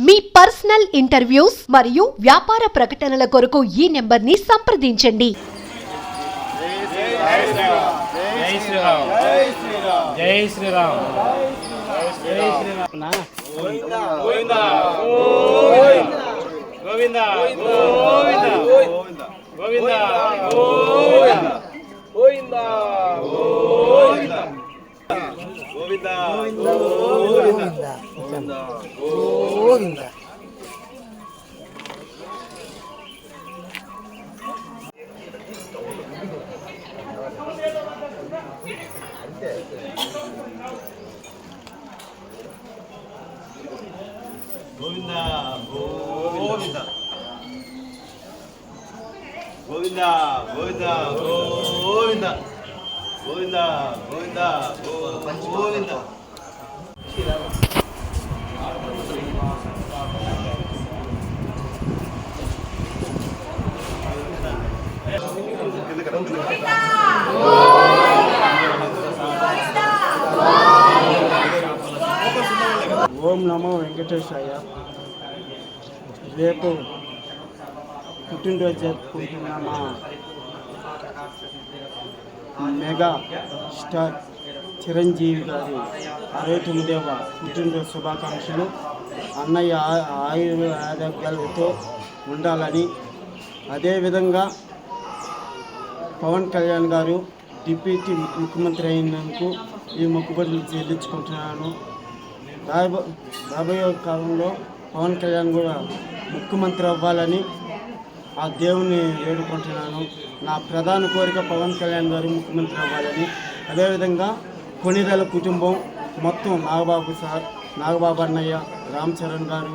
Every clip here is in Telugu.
మీ పర్సనల్ ఇంటర్వ్యూస్ మరియు వ్యాపార ప్రకటనల కొరకు ఈ నెంబర్ని సంప్రదించండి. జై శ్రీరామ్. జై శ్రీరామ్. గోవిందా గోవిందా గోవిందా గోవిందా గోవిందా గోవిందా గోవిందా గోవిందా. గోవిందా గోవిందా గోవిందా గోవిందా గోవిందా గోవిందా గోవిందా గోవిందా. ఓం నమో వెంకటేశాయ. రేపు పుట్టినరోజు జరుపుకుంటున్న మా మెగా స్టార్ చిరంజీవి గారి 69వ పుట్టినరోజు శుభాకాంక్షలు. అన్నయ్య ఆరోగ్యాలతో ఉండాలని, అదేవిధంగా పవన్ కళ్యాణ్ గారు డిప్యూటీ ముఖ్యమంత్రి అయినందుకు ఈ మొక్కుబడులు చెల్లించుకుంటున్నాను. రాబోయే కాలంలో పవన్ కళ్యాణ్ కూడా ముఖ్యమంత్రి అవ్వాలని ఆ దేవుని వేడుకుంటున్నాను. నా ప్రధాన కోరిక పవన్ కళ్యాణ్ గారు ముఖ్యమంత్రి అవ్వాలని. అదేవిధంగా కొణిదెల కుటుంబం మొత్తం నాగబాబు అన్నయ్య, రామ్ చరణ్ గారు,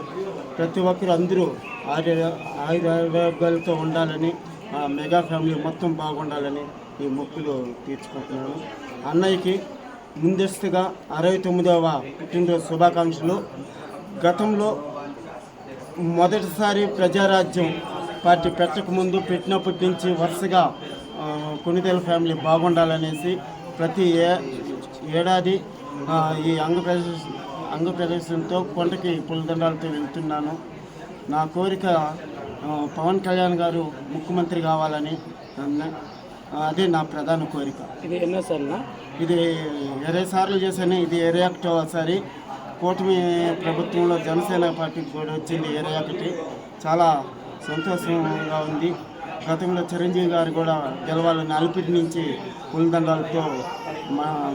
ప్రతి ఒక్కరు అందరూ ఆరోగ్యాలతో ఉండాలని, ఆ మెగా ఫ్యామిలీ మొత్తం బాగుండాలని ఈ మొక్కులు తీర్చుకుంటున్నాను. అన్నయ్యకి ముందస్తుగా 69వ పుట్టినరోజు శుభాకాంక్షలు. గతంలో మొదటిసారి ప్రజారాజ్యం పార్టీ పెట్టకముందు పెట్టినప్పటి నుంచి వరుసగా కొణిదెల ఫ్యామిలీ బాగుండాలనేసి ప్రతి ఏడాది ఈ అంగప్రదర్శనతో కొండకి పులిదండాలతో వెళ్తున్నాను. నా కోరిక పవన్ కళ్యాణ్ గారు ముఖ్యమంత్రి కావాలని, అదే నా ప్రధాన కోరిక. ఇది ఎన్నోసార్లు? ఇది 20 సార్లు చేశాను. ఇది 21వ కూటమి ప్రభుత్వంలో జనసేన పార్టీకి కూడా వచ్చింది 21. చాలా సంతోషంగా ఉంది. గతంలో చిరంజీవి గారు కూడా గెలవాలని అలిపిరి నుంచి పులిదండాలతో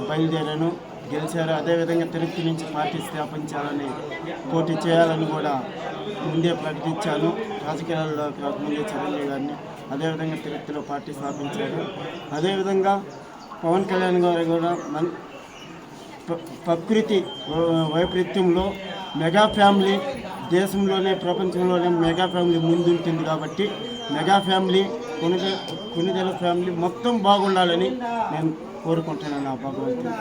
బయలుదేరాను, గెలిచారు. అదేవిధంగా తిరుపతి నుంచి పార్టీ స్థాపించాలని, పోటీ చేయాలని కూడా ముందే ప్రకటించాను. రాజకీయాల్లో కాకముందే చిరంజీవి గారిని. అదేవిధంగా తిరుపతిలో పార్టీ స్థాపించారు. అదేవిధంగా పవన్ కళ్యాణ్ గారు కూడా ప్రకృతి వైపరీత్యంలో మెగా ఫ్యామిలీ దేశంలోనే ప్రపంచంలోనే మెగా ఫ్యామిలీ ముందుంటుంది కాబట్టి మెగా ఫ్యామిలీ కొణిదెల ఫ్యామిలీ మొత్తం బాగుండాలని నేను కోరుకుంటున్నాను. నా భగవంతుడు.